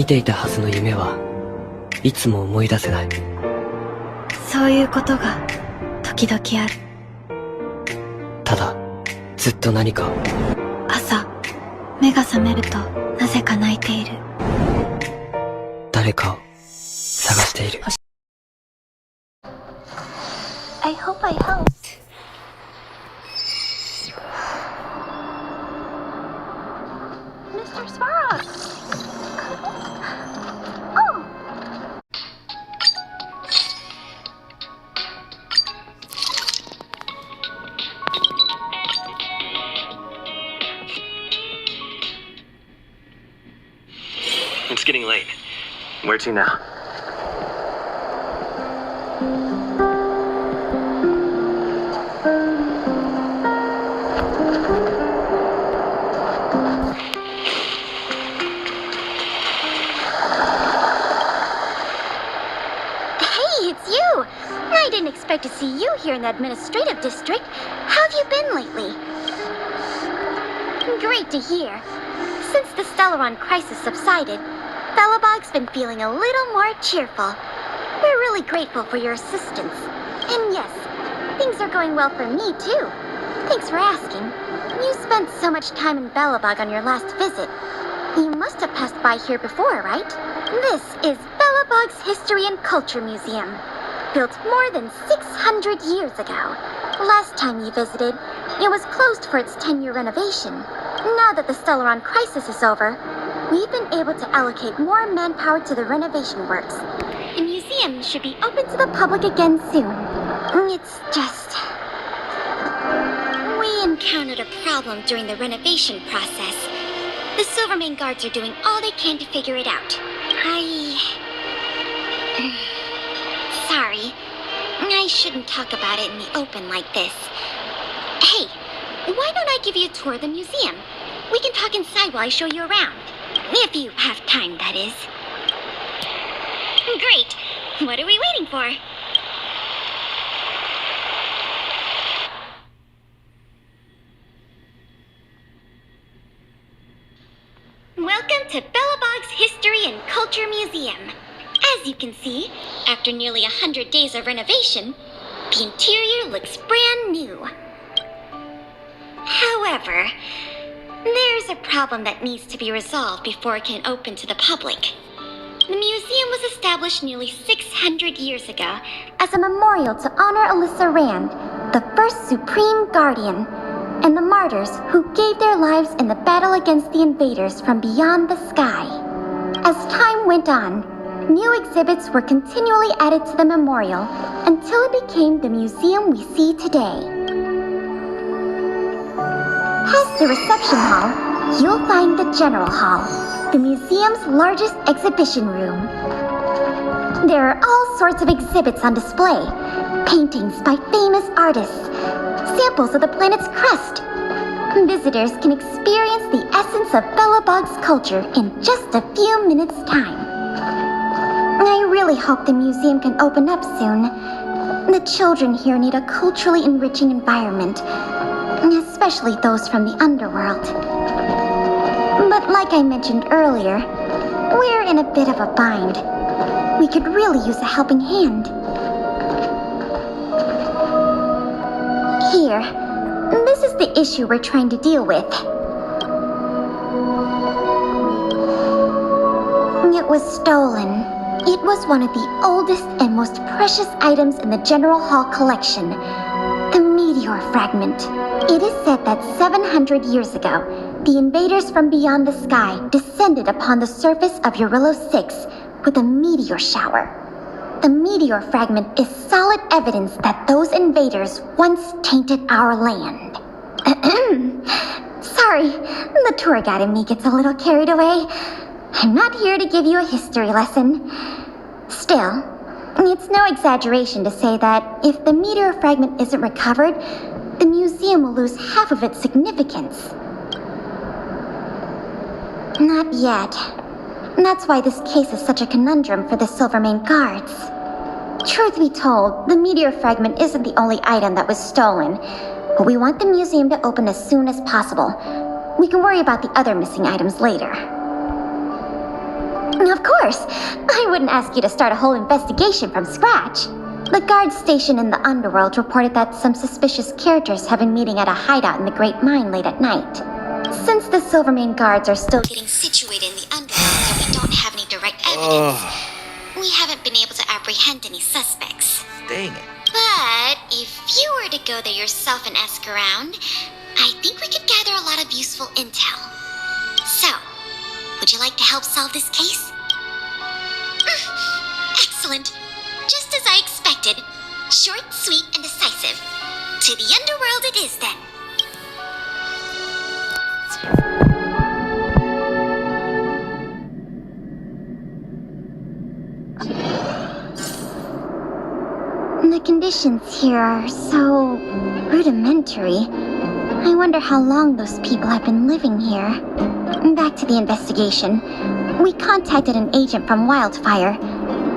見ていたはずの夢はいつも思い出せない。そういうことが時々ある。ただずっと何かを。朝目が覚めるとなぜか泣いている。誰かを探している。 I hope I helped. Mr. Sparrow! Oh! It's getting late. Where to now? I didn't expect to see you here in the administrative district. How have you been lately? Great to hear. Since the Stellaron crisis subsided, Belobog's been feeling a little more cheerful. We're really grateful for your assistance. And yes, things are going well for me too. Thanks for asking. You spent so much time in Belobog on your last visit. You must have passed by here before, right? This is Belobog's History and Culture Museum. Built more than 600 years ago. Last time you visited, it was closed for its 10-year renovation. Now that the Stellaron crisis is over, we've been able to allocate more manpower to the renovation works. The museum should be open to the public again soon. It's just... we encountered a problem during the renovation process. The Silvermane guards are doing all they can to figure it out. Sorry. I shouldn't talk about it in the open like this. Hey, why don't I give you a tour of the museum? We can talk inside while I show you around. If you have time, that is. Great. What are we waiting for? Welcome to Belobog's History and Culture Museum. As you can see, after nearly 100 days of renovation, the interior looks brand new. However, there's a problem that needs to be resolved before it can open to the public. The museum was established nearly 600 years ago as a memorial to honor Alyssa Rand, the first Supreme Guardian, and the martyrs who gave their lives in the battle against the invaders from beyond the sky. As time went on, new exhibits were continually added to the memorial until it became the museum we see today. Past the reception hall, you'll find the General Hall, the museum's largest exhibition room. There are all sorts of exhibits on display, paintings by famous artists, samples of the planet's crust. Visitors can experience the essence of Belobog's culture in just a few minutes' time. I really hope the museum can open up soon. The children here need a culturally enriching environment, especially those from the underworld. But like I mentioned earlier, we're in a bit of a bind. We could really use a helping hand. Here, this is the issue we're trying to deal with. It was stolen. It was one of the oldest and most precious items in the General Hall collection, the meteor fragment. It is said that 700 years ago, the invaders from beyond the sky descended upon the surface of Eurillo 6 with a meteor shower. The meteor fragment is solid evidence that those invaders once tainted our land. Sorry, the tour guide in me gets a little carried away. I'm not here to give you a history lesson. Still, it's no exaggeration to say that if the meteor fragment isn't recovered, the museum will lose half of its significance. Not yet. That's why this case is such a conundrum for the Silvermane guards. Truth be told, the meteor fragment isn't the only item that was stolen, but we want the museum to open as soon as possible. We can worry about the other missing items later. Of course. I wouldn't ask you to start a whole investigation from scratch. The guards stationed in the underworld reported that some suspicious characters have been meeting at a hideout in the Great Mine late at night. Since the Silvermane guards are still getting situated in the underworld and we don't have any direct evidence, we haven't been able to apprehend any suspects. Dang it. But if you were to go there yourself and ask around, I think we could gather a lot of useful intel. So, would you like to help solve this case? Excellent. Just as I expected. Short, sweet, and decisive. To the underworld it is then. The conditions here are so rudimentary. I wonder how long those people have been living here. Back to the investigation. We contacted an agent from Wildfire.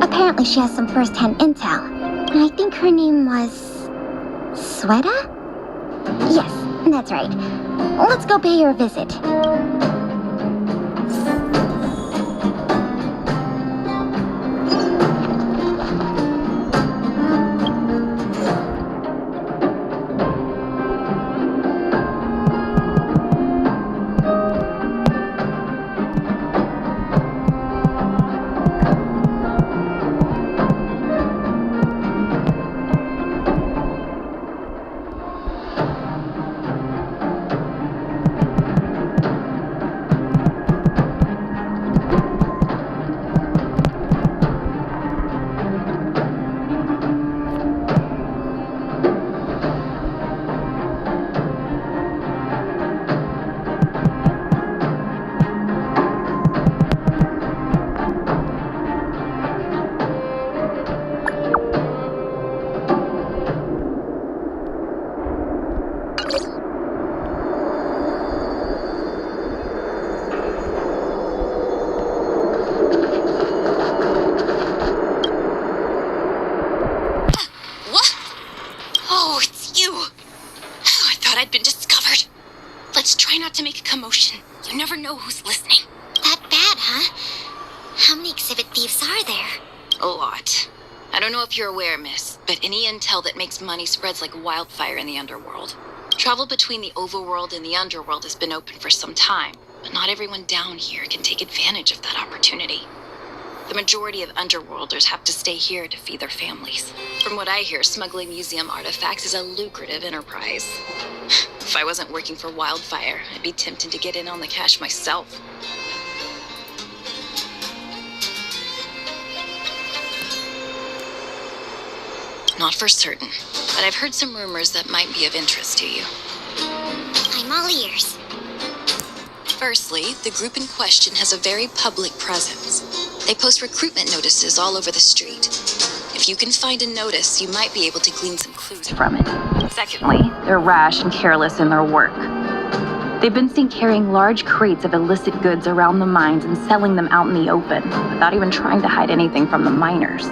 Apparently she has some first-hand intel. And I think her name was... Sweta? Yes, that's right. Let's go pay her a visit. To make a commotion. You never know who's listening. That bad, huh? How many exhibit thieves are there? A lot. I don't know if you're aware, miss, but any intel that makes money spreads like wildfire in the underworld. Travel between the overworld and the underworld has been open for some time, but not everyone down here can take advantage of that opportunity. The majority of underworlders have to stay here to feed their families. From what I hear, smuggling museum artifacts is a lucrative enterprise. If I wasn't working for Wildfire, I'd be tempted to get in on the cash myself. Not for certain, but I've heard some rumors that might be of interest to you. I'm all ears. Firstly, the group in question has a very public presence. They post recruitment notices all over the street. If you can find a notice, you might be able to glean some clues from it. Secondly, they're rash and careless in their work. They've been seen carrying large crates of illicit goods around the mines and selling them out in the open, without even trying to hide anything from the miners.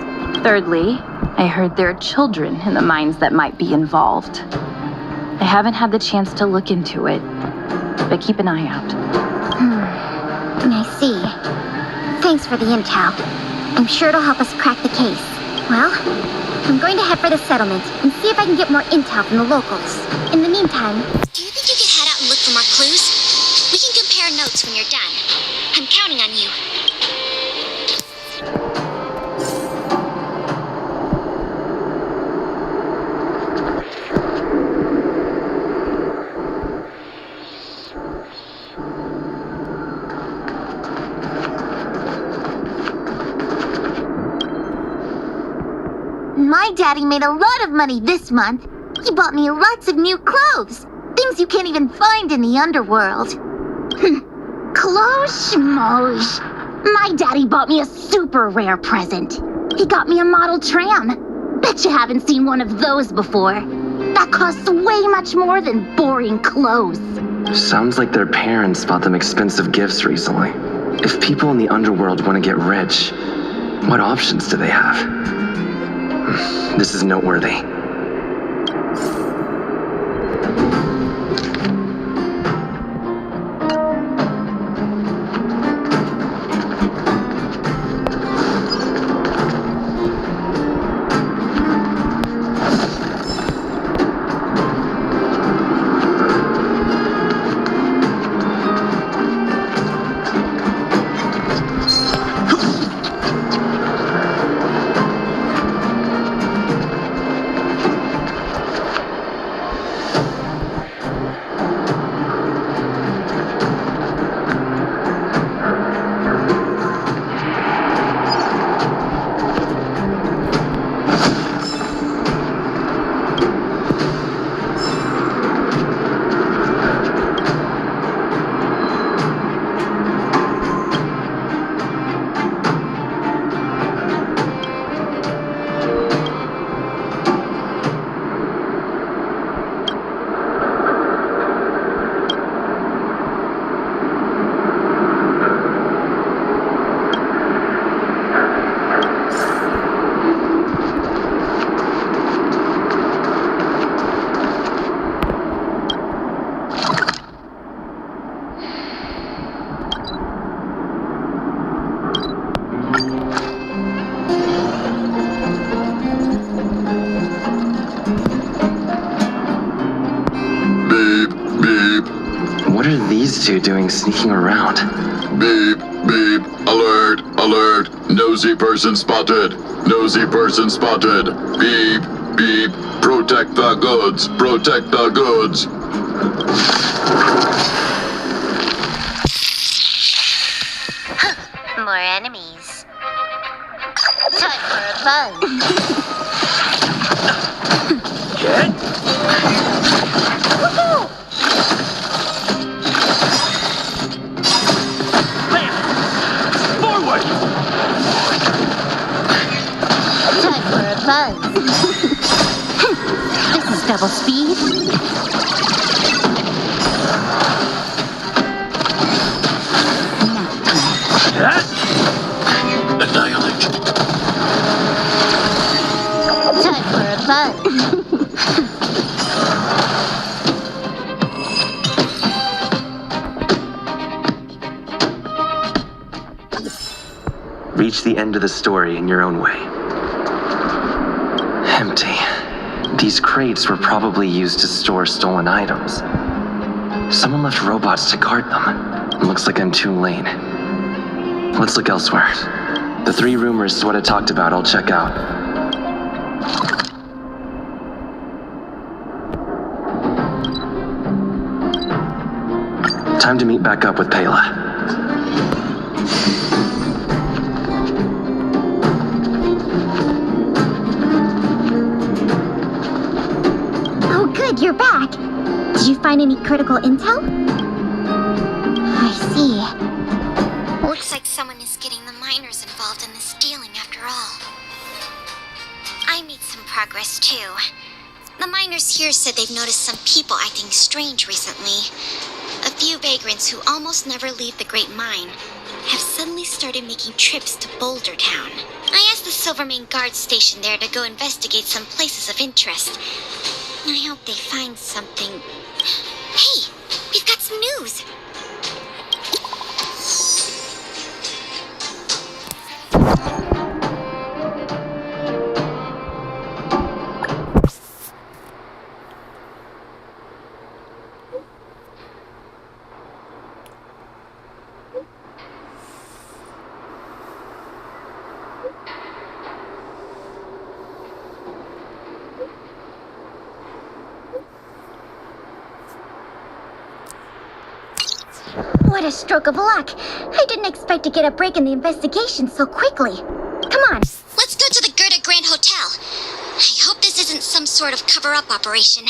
Thirdly, I heard there are children in the mines that might be involved. I haven't had the chance to look into it, but keep an eye out. I see. Thanks for the intel. I'm sure it'll help us crack the case. Well, I'm going to head for the settlement and see if I can get more intel from the locals. In the meantime, do you think you could head out and look for more clues? We can compare notes when you're done. I'm counting on you. My daddy made a lot of money this month. He bought me lots of new clothes. Things you can't even find in the underworld. Clothes schmoes. My daddy bought me a super rare present. He got me a model tram. Bet you haven't seen one of those before. That costs way much more than boring clothes. Sounds like their parents bought them expensive gifts recently. If people in the underworld want to get rich, what options do they have? This is noteworthy. these two doing sneaking around? Beep, beep, alert, alert, nosy person spotted, nosy person spotted, beep, beep, protect the goods, protect the goods. More enemies. Time for a buzz. Time for a buzz. This is double speed. Annihilate. Time for a buzz. Reach the end of the story in your own way. Empty. These crates were probably used to store stolen items. Someone left robots to guard them. Looks like I'm too late. Let's look elsewhere. The 3 rumors is what I talked about. I'll check out. Time to meet back up with Pela. Oh, good, you're back. Did you find any critical intel? I see. Looks like someone is getting the miners involved in the stealing after all. I made some progress too. The miners here said they've noticed some people acting strange recently. A few vagrants who almost never leave the Great Mine have suddenly started making trips to Boulder Town. I asked the Silvermane guard station there to go investigate some places of interest. I hope they find something. Hey, we've got some news. What a stroke of luck. I didn't expect to get a break in the investigation so quickly. Come on, let's go to the Gerda Grand Hotel. I hope this isn't some sort of cover-up operation.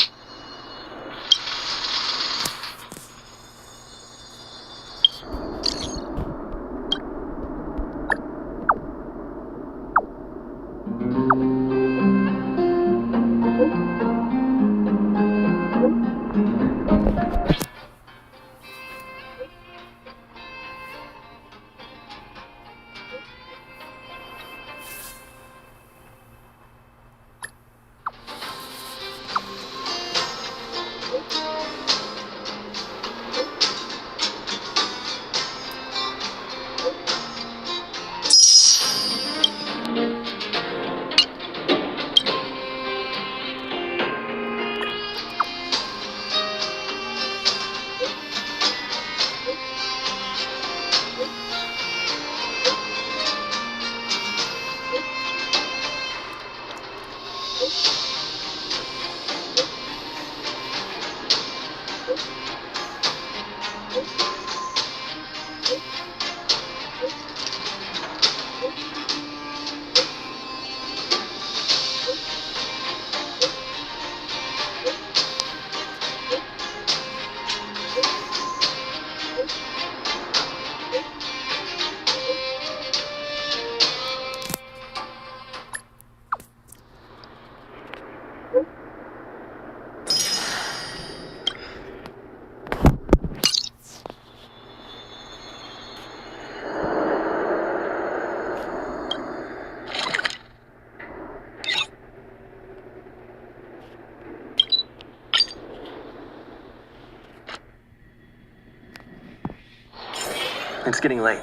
It's getting late.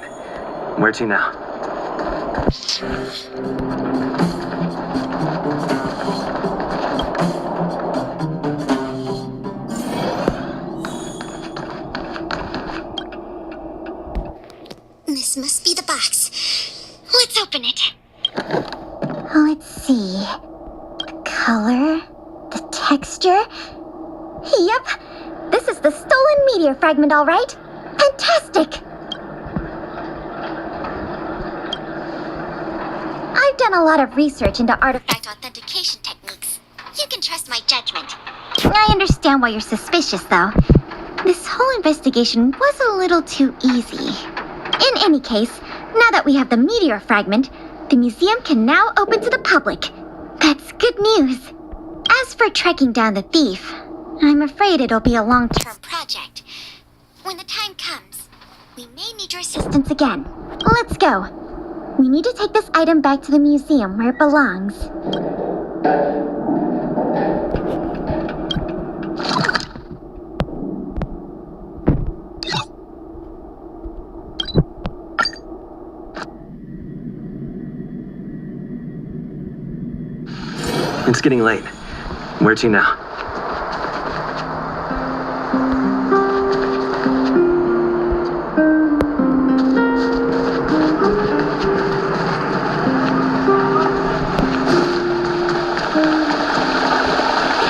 Where to now? open it. Let's see. The color, the texture. Yep, this is the stolen meteor fragment, all right. Fantastic! I've done a lot of research into artifact authentication techniques. You can trust my judgment. I understand why you're suspicious, though. This whole investigation was a little too easy. In any case, now that we have the meteor fragment, the museum can now open to the public. That's good news. As for tracking down the thief, I'm afraid it'll be a long-term project. When the time comes, we may need your assistance again. Let's go. We need to take this item back to the museum where it belongs. It's getting late. Where to now?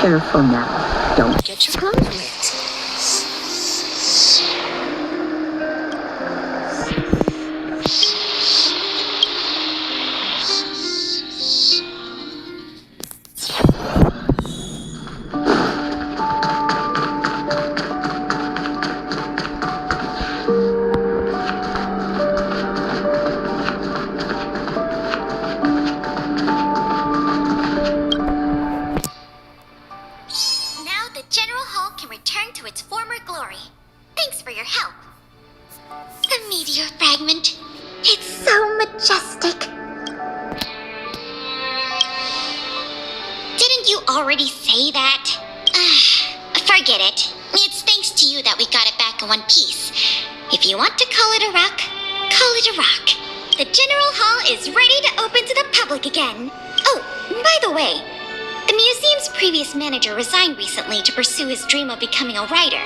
Careful now. Don't get your clothes wet. Now the General Hall can return to its former glory. Thanks for your help. The meteor fragment. It's so majestic. Didn't you already say that? Forget it. It's thanks to you that we got it back in one piece. If you want to call it a rock, call it a rock. The General Hall is ready to open to the public again. Oh, by the way, the museum's previous manager resigned recently to pursue his dream of becoming a writer.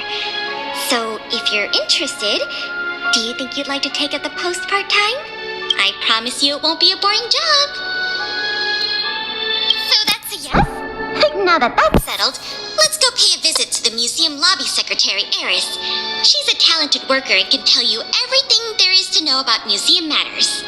So, if you're interested, do you think you'd like to take up the post part-time? I promise you it won't be a boring job. So that's a yes? Now that that's settled, let's go pay a visit to the museum lobby secretary, Eris. She's a talented worker and can tell you everything there is to know about museum matters.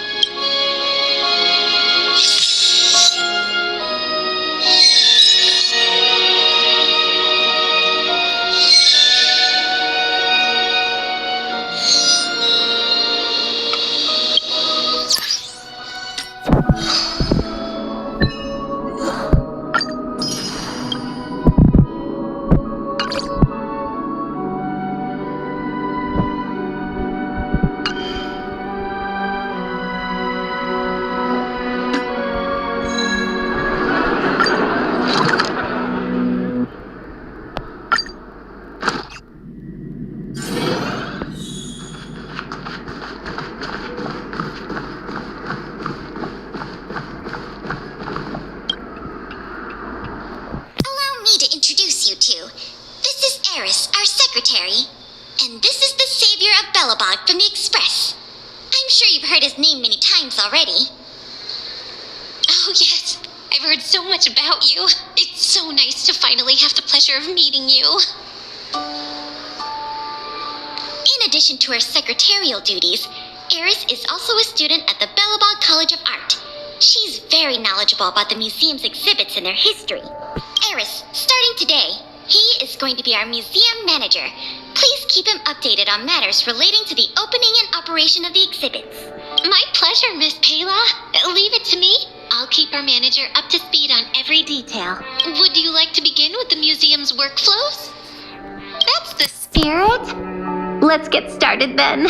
Secretary. And this is the savior of Belobog from the Express. I'm sure you've heard his name many times already. Oh, yes. I've heard so much about you. It's so nice to finally have the pleasure of meeting you. In addition to her secretarial duties, Eris is also a student at the Belobog College of Art. She's very knowledgeable about the museum's exhibits and their history. Eris, starting today, he is going to be our museum manager. Please keep him updated on matters relating to the opening and operation of the exhibits. My pleasure, Miss Payla. Leave it to me. I'll keep our manager up to speed on every detail. Would you like to begin with the museum's workflows? That's the Spirit? Let's get started then.